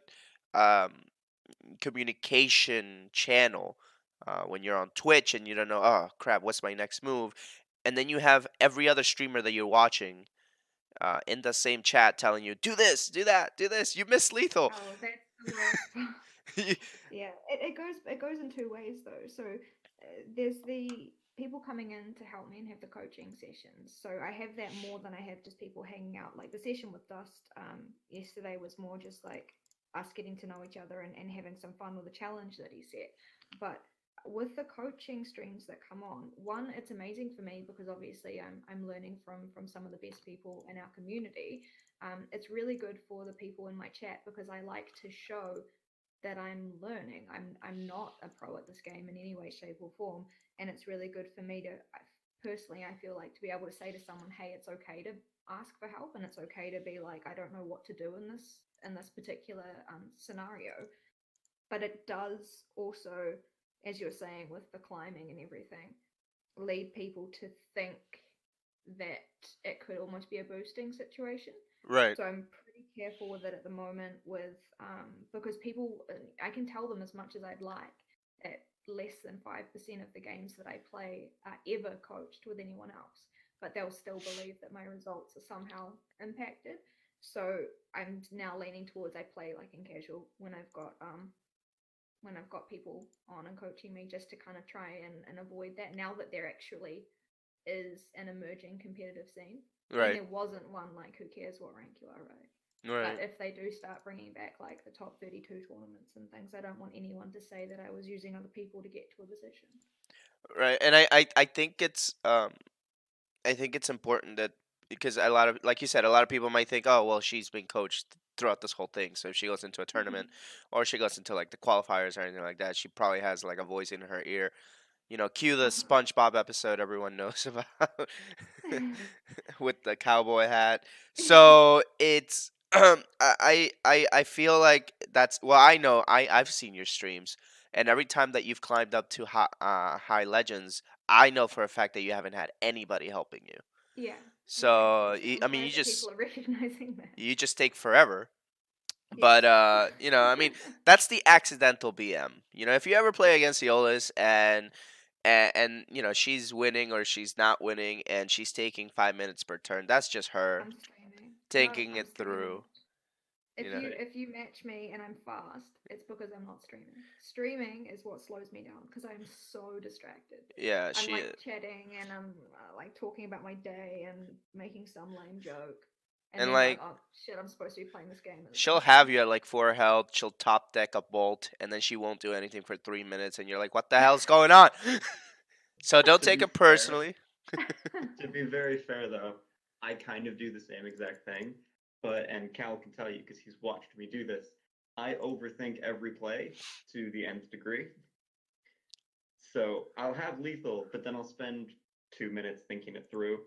um, communication channel when you're on Twitch and you don't know, oh crap, what's my next move, and then you have every other streamer that you're watching in the same chat telling you, do this, do that, do this. You missed lethal. Oh, that's the worst part. Yeah, it goes in two ways though. So there's the people coming in to help me and have the coaching sessions. So I have that more than I have just people hanging out. Like the session with Dust yesterday was more just like us getting to know each other and having some fun with the challenge that he set. But with the coaching streams that come on, one, it's amazing for me because obviously I'm learning from some of the best people in our community. It's really good for the people in my chat because I like to show that I'm learning. I'm not a pro at this game in any way, shape, or form, and it's really good for me to personally. I feel like to be able to say to someone, "Hey, it's okay to ask for help, and it's okay to be like, I don't know what to do in this particular scenario." But it does also, as you're saying, with the climbing and everything, lead people to think that it could almost be a boosting situation. Right. So I'm pretty careful with it at the moment with because people I can tell them as much as I'd like that less than 5% of the games that I play are ever coached with anyone else, but they'll still believe that my results are somehow impacted. So I'm now leaning towards I play like in casual when I've got people on and coaching me just to kind of try and avoid that now that there actually is an emerging competitive scene. And Right. there wasn't one like who cares what rank you are, right? Right. But if they do start bringing back like the top 32 tournaments and things, I don't want anyone to say that I was using other people to get to a position. Right. And I think it's important that because a lot of, like you said, a lot of people might think, oh, well, she's been coached throughout this whole thing. So if she goes into a tournament or she goes into like the qualifiers or anything like that, she probably has like a voice in her ear. You know, cue the SpongeBob episode everyone knows about with the cowboy hat. So it's I feel like that's, well, I know I've seen your streams, and every time that you've climbed up to high legends, I know for a fact that you haven't had anybody helping you. Yeah. So Exactly. So I I'm mean, glad that people are recognizing that. you just take forever. Yes. But you know, I mean, that's the accidental BM. You know, if you ever play against Eolis and you know she's winning or she's not winning and she's taking 5 minutes per turn, that's just her I'm streaming. No, thinking I'm it streaming. through. If You know, if you match me and I'm fast, it's because I'm not streaming. Streaming is what slows me down because I'm so distracted. yeah, I'm she like chatting and I'm like talking about my day and making some lame joke, and and then like oh shit, I'm supposed to be playing this game. At the she'll same have time. you at like 4 health. She'll top deck a bolt, and then she won't do anything for 3 minutes, and you're like, what the hell's going on? So don't To take be it fair, personally. to be very fair though, I kind of do the same exact thing, and Cal can tell you because he's watched me do this. I overthink every play to the nth degree. So I'll have lethal, but then I'll spend 2 minutes thinking it through.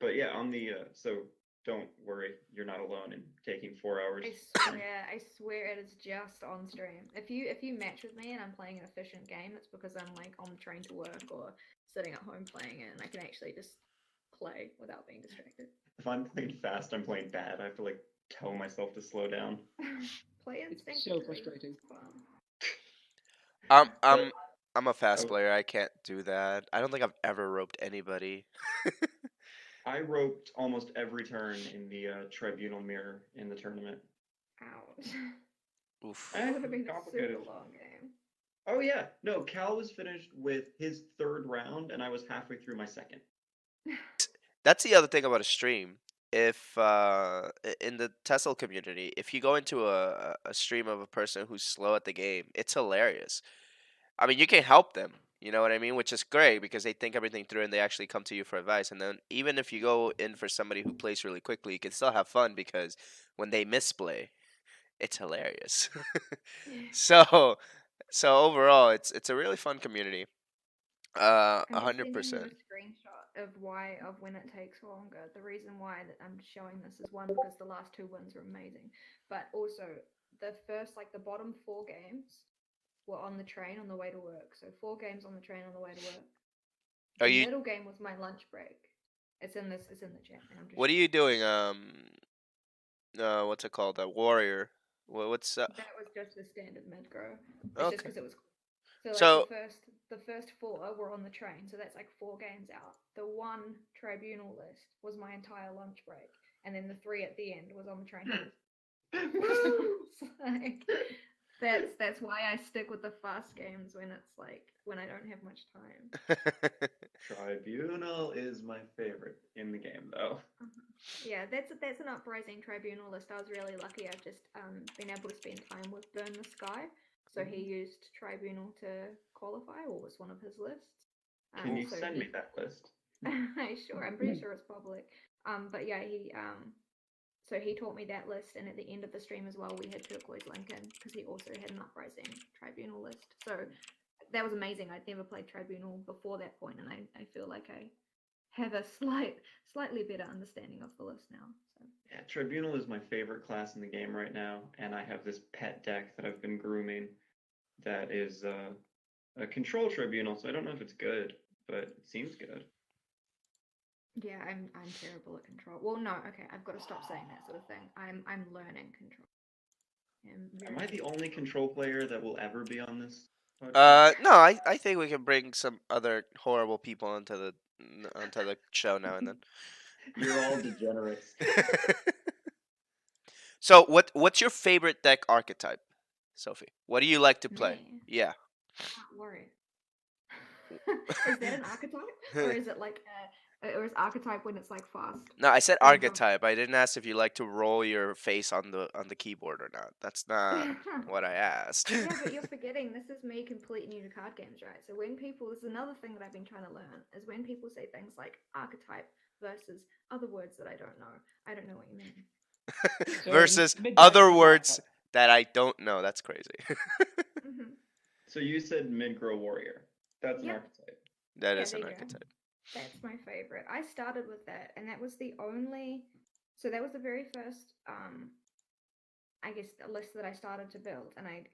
But yeah, on the so don't worry, you're not alone in taking 4 hours. I swear it is just on stream. If you match with me and I'm playing an efficient game, it's because I'm like on the train to work or sitting at home playing it, and I can actually just play without being distracted. If I'm playing fast, I'm playing bad. I have to like tell myself to slow down. Play It's instinctively. so frustrating. It's fun. I'm a fast Oh. player. I can't do that. I don't think I've ever roped anybody. I roped almost every turn in the tribunal mirror in the tournament. Ouch. Oof. That would have been a Complicated. super long game. Oh yeah, no, Cal was finished with his third round, and I was halfway through my second. That's the other thing about a stream. If in the TESL community, if you go into a stream of a person who's slow at the game, it's hilarious. I mean, you can help them, you know what I mean? Which is great because they think everything through and they actually come to you for advice. And then even if you go in for somebody who plays really quickly, you can still have fun because when they misplay, it's hilarious. so so overall, it's a really fun community. I'm just sending you 100%. a screenshot of when it takes longer. The reason why that I'm showing this is one because the last two wins were amazing, but also the first the bottom 4 games were on the train on the way to work. So 4 games on the train on the way to work. Are The you? middle game was my lunch break. It's in the chat. And I'm just What are you doing? What's it called? A warrior. What's That was just the standard mid grow. It's just Okay. because it was. So So the first 4 were on the train, so that's like 4 games out. The one tribunal list was my entire lunch break, and then the 3 at the end was on the train home. It's like, that's why I stick with the fast games when it's when I don't have much time. Tribunal is my favorite in the game, though. Yeah, that's an uprising tribunal list. I was really lucky. I've just been able to spend time with Burn the Sky. So he used Tribunal to qualify, or was one of his lists. Can you so send me that list? Sure, I'm pretty sure it's public. But yeah, he taught me that list, and at the end of the stream as well, we had Turquoise Lincoln because he also had an uprising Tribunal list. So that was amazing. I'd never played Tribunal before that point, and I feel like I have a slightly better understanding of the list now. So. Yeah, Tribunal is my favorite class in the game right now, and I have this pet deck that I've been grooming that is a control Tribunal, so I don't know if it's good, but it seems good. Yeah, I'm terrible at control. Well, no, okay, I've got to stop saying that sort of thing. I'm learning control. Am I the only control player that will ever be on this no, I think we can bring some other horrible people onto the show now and then. You're all degenerates. So what's your favorite deck archetype, Sophie? What do you like to play? Me? Yeah. Can't worry. Is that an archetype, or is it like Or is archetype when it's like fast? No, I said When you jump- archetype. I didn't ask if you like to roll your face on the keyboard or not. That's not what I asked. Yeah, but you're forgetting this is me completely new to card games, right? So when people, this is another thing that I've been trying to learn, is when people say things like archetype versus other words that I don't know what you mean. So Versus mid-range other is words archetype. that I don't know. That's crazy. Hmm. So you said mid-grow warrior. That's an Yeah. archetype. That Yeah, is there an you go. archetype. That's my favorite. I started with that, and that was the only. So that was the very first, I guess, the list that I started to build. And I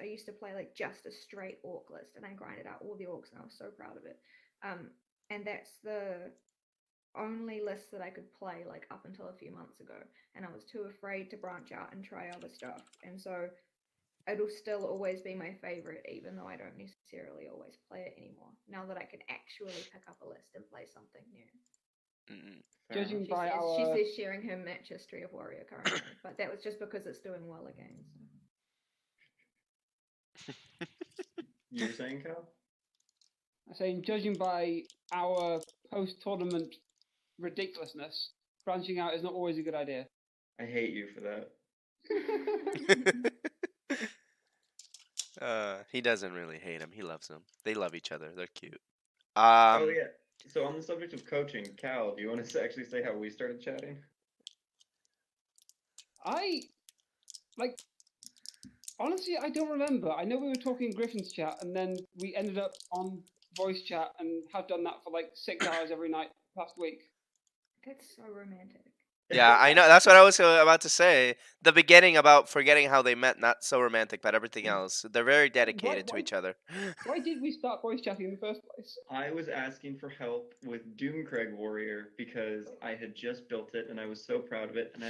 used to play like just a straight orc list, and I grinded out all the orcs, and I was so proud of it. And that's the only list that I could play like up until a few months ago, and I was too afraid to branch out and try other stuff. And so it'll still always be my favorite, even though I don't necessarily always play it anymore. Now that I can actually pick up a list and play something new. Mm-mm. Fair Judging enough. by She our says sharing her match history of Warrior currently, but that was just because it's doing well again. So. You were saying, Cal? saying, judging by our post-tournament ridiculousness, branching out is not always a good idea. I hate you for that. He doesn't really hate him. He loves him. They love each other. They're cute. Oh yeah. So on the subject of coaching, Cal, do you want to actually say how we started chatting? Honestly, I don't remember. I know we were talking in Griffin's chat, and then we ended up on voice chat and have done that for like 6 hours every night past week. That's so romantic. Yeah, I know. That's what I was about to say. The beginning about forgetting how they met, not so romantic, but everything else. They're very dedicated to each other. Why did we start voice chatting in the first place? I was asking for help with Doomcrag Warrior because I had just built it and I was so proud of it. And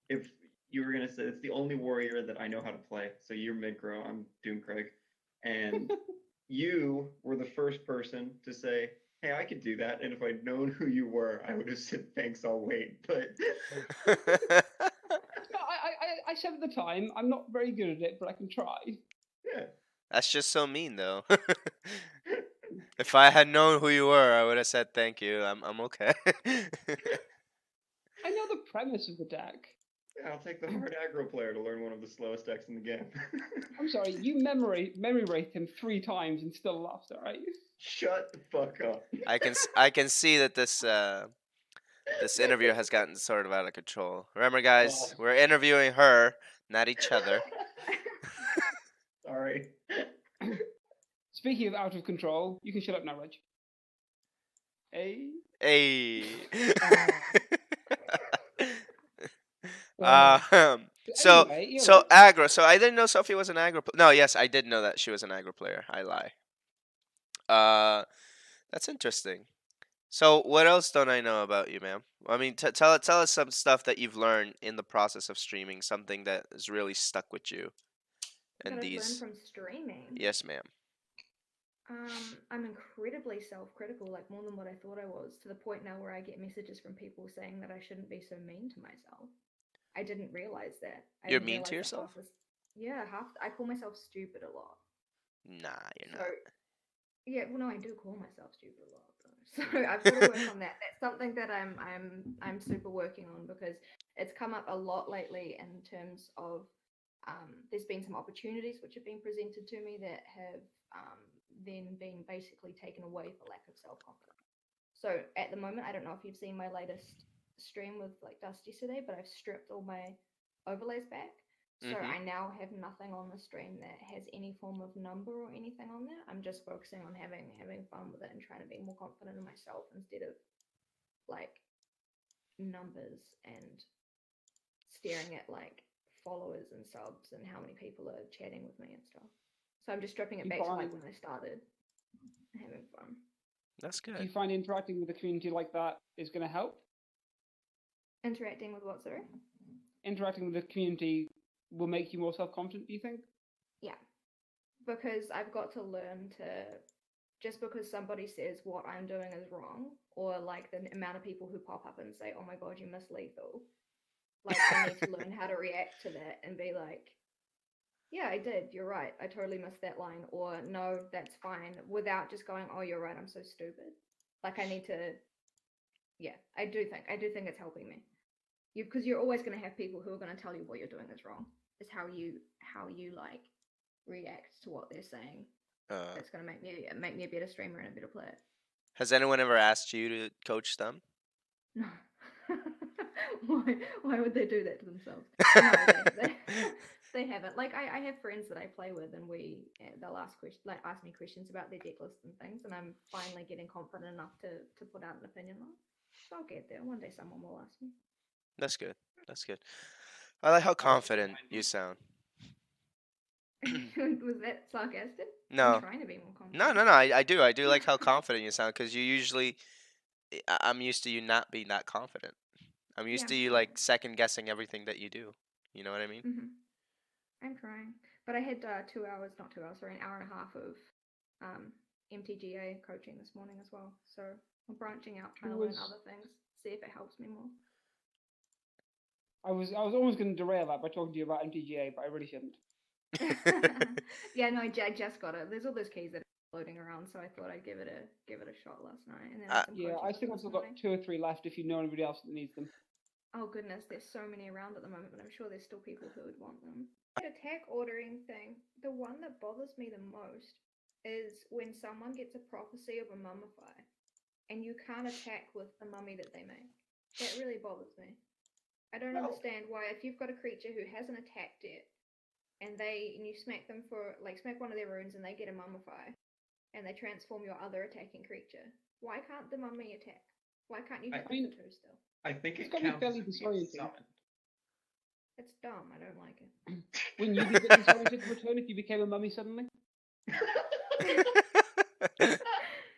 if you were gonna say it's the only warrior that I know how to play, so you're mid-grow, I'm Doomcrag, and you were the first person to say, "Hey, I could do that." And if I'd known who you were, I would have said, "Thanks, I'll wait." But I said at the time, I'm not very good at it, but I can try. yeah. That's just so mean, though. If I had known who you were, I would have said thank you. I'm okay. I know the premise of the deck. Yeah, I'll take the hard aggro player to learn one of the slowest decks in the game. I'm sorry, you memory rate him 3 times and still laughs, alright? Shut the fuck up. I can see that this interview has gotten sort of out of control. Remember, guys, we're interviewing her, not each other. Sorry. Speaking of out of control, you can shut up now, Reg. Hey. Hey. So Anyway, so aggro. So I didn't know Sophie was an aggro. No, yes, I did know that she was an aggro player. I lie. That's interesting. So what else don't I know about you, ma'am? I mean, tell us some stuff that you've learned in the process of streaming. Something that has really stuck with you. That And I've these. learned from streaming. Yes, ma'am. I'm incredibly self-critical, like more than what I thought I was, to the point now where I get messages from people saying that I shouldn't be so mean to myself. I didn't realize that. You're mean to yourself? Yeah, I call myself stupid a lot. Nah, you're So, not. yeah, well, no, I do call myself stupid a lot, though. So I've got to work on that. That's something that I'm super working on, because it's come up a lot lately in terms of there's been some opportunities which have been presented to me that have then been basically taken away for lack of self-confidence. So at the moment, I don't know if you've seen my latest stream with like Dust yesterday, but I've stripped all my overlays back. So I now have nothing on the stream that has any form of number or anything on there. I'm just focusing on having fun with it and trying to be more confident in myself instead of like numbers and staring at like followers and subs and how many people are chatting with me and stuff. So I'm just stripping it back to like when I started, having fun. That's good. Do you find interacting with a community like that is going to help? Interacting with what, sorry? Interacting with the community will make you more self-confident, do you think? Yeah. Because I've got to learn to, just because somebody says what I'm doing is wrong, or like the amount of people who pop up and say, "Oh my god, you missed lethal," like I need to learn how to react to that and be like, "Yeah, I did. You're right. I totally missed that line," or "No, that's fine," without just going, "Oh, you're right. I'm so stupid." Like I need to yeah, I do think it's helping me. Because you're always going to have people who are going to tell you what you're doing is wrong. It's how you like react to what they're saying. That's going to make me a better streamer and a better player. Has anyone ever asked you to coach them? No. Why would they do that to themselves? No, they haven't. Like I have friends that I play with, and they'll ask me questions about their deck lists and things, and I'm finally getting confident enough to put out an opinion on it. So I'll get there. One day someone will ask me. That's good. That's good. I like how confident you sound. Was that sarcastic? No. I'm trying to be more confident. No. I do like how confident you sound, because you usually, I'm used to you not being that confident. I'm used to you like second guessing everything that you do. You know what I mean? Mm-hmm. I'm trying, but I had 2 hours, not 2 hours, sorry, an hour and a half of MTGA coaching this morning as well. So I'm branching out, trying to learn other things, see if it helps me more. I was almost going to derail that by talking to you about MTGA, but I really shouldn't. Yeah, no, I just got it. There's all those keys that are floating around, so I thought I'd give it a shot last night. And then I think I've still got 2 or 3 left if you know anybody else that needs them. Oh goodness, there's so many around at the moment, but I'm sure there's still people who would want them. The attack ordering thing, the one that bothers me the most is when someone gets a prophecy of a mummify and you can't attack with the mummy that they make. That really bothers me. I don't understand why, if you've got a creature who hasn't attacked yet and you smack them smack one of their runes and they get a mummify and they transform your other attacking creature, why can't the mummy attack? Why can't you hit the 2 still? I think It's it got to be counts fairly as disorienting. summoned. It's dumb. I don't like it. When you get disoriented to return if you became a mummy suddenly?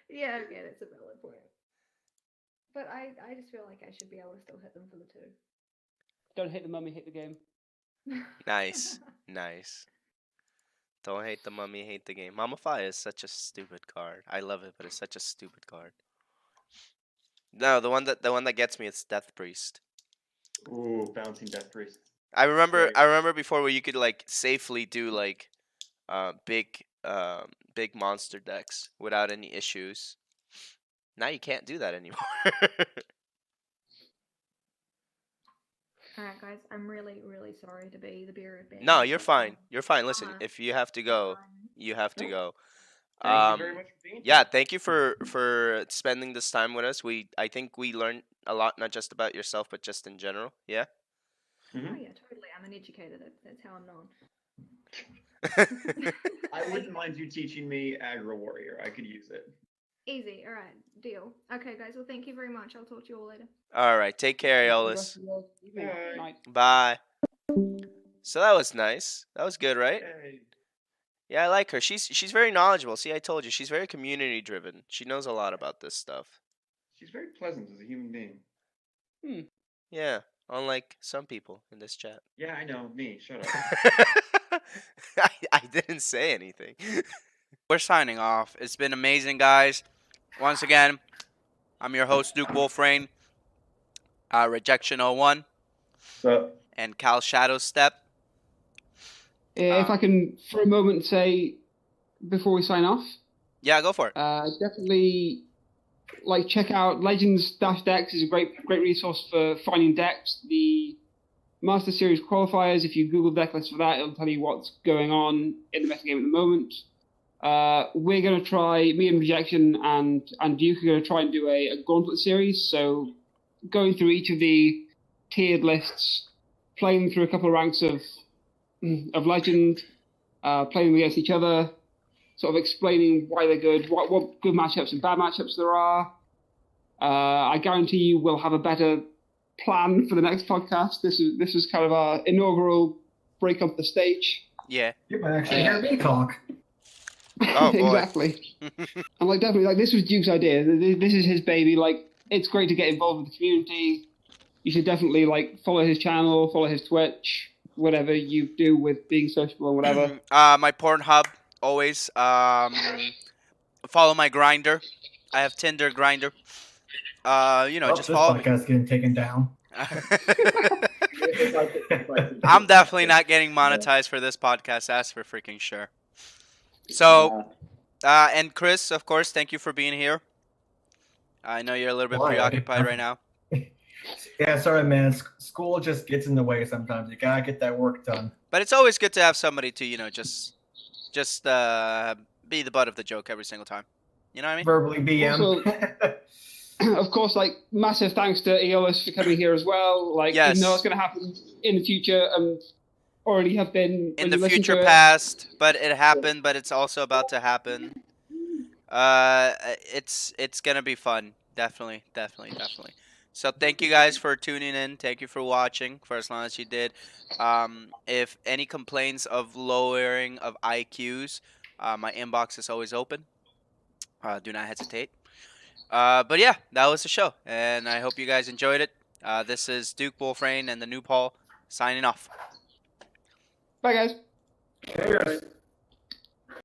Yeah, okay, that's a valid point. But I just feel like I should be able to still hit them for the 2. Don't hit the mummy, hit the game. Nice. Don't hate the mummy, hate the game. Mummify is such a stupid card. I love it, but it's such a stupid card. No, the one that gets me is Death Priest. Ooh, bouncing Death Priest. I remember Right. before where you could like safely do like big monster decks without any issues. Now you can't do that anymore. Alright, guys, I'm really, really sorry to be the bearer of bad No, news you're right fine. now. You're fine. Listen, if you have to go, Fine. you have to Nope. go. Thank you very much for being Yeah, here. thank you for spending this time with us. I think we learned a lot, not just about yourself, but just in general. Yeah. Oh yeah, totally. I'm an educator. That's how I'm known. I wouldn't mind you teaching me Aggro Warrior. I could use it. Easy. All right. Deal. Okay, guys. Well, thank you very much. I'll talk to you all later. All right. Take care, Have a good Eolis. rest of your evening. Bye. Night. Bye. So that was nice. That was good, right? Yay. Yeah, I like her. She's very knowledgeable. See, I told you, she's very community driven. She knows a lot about this stuff. She's very pleasant as a human being. Yeah, unlike some people in this chat. Yeah, I know. Me. Shut up. I didn't say anything. We're signing off. It's been amazing, guys. Once again, I'm your host, DukeWolfRein, Rejection01, So, and Cal Shadow Step. If I can, for a moment, say, before we sign off, Yeah, go for it. definitely check out Legends-Decks is a great resource for finding decks. The Master Series qualifiers, if you Google deck lists for that, it'll tell you what's going on in the metagame at the moment. We're going to try, me and Rejection and Duke are going to try and do a gauntlet series. So going through each of the tiered lists, playing through a couple of ranks of Legend, playing them against each other, sort of explaining why they're good, what good matchups and bad matchups there are. I guarantee you we'll have a better plan for the next podcast. This is kind of our inaugural break up the stage. Yeah. You might actually hear me talk. Oh, boy. Exactly. And definitely, this was Duke's idea. This is his baby. It's great to get involved with the community. You should definitely follow his channel, follow his Twitch, whatever you do with being sociable and whatever. My Pornhub, always. Follow my Grinder. I have Tinder, Grinder. Just this follow me. podcast's getting taken down. I'm definitely not getting monetized for this podcast. That's for freaking sure. So, and Chris, of course, thank you for being here. I know you're a little bit Why? preoccupied right now. Yeah, sorry, man. School just gets in the way sometimes. You gotta get that work done. But it's always good to have somebody to, just be the butt of the joke every single time. You know what I mean? Verbally BM. Also, of course, like massive thanks to Eolis for coming here as well. Like, Yes. even though it's going to happen in the future, already have been In when the you listen future to it. past, but it happened, but it's also about to happen. It's gonna be fun. Definitely. So thank you guys for tuning in. Thank you for watching for as long as you did. If any complaints of lowering of IQs, my inbox is always open. Do not hesitate. But yeah, that was the show, and I hope you guys enjoyed it. This is DukeWolfRein and the Noob Hall signing off. Bye, guys. Hey, guys.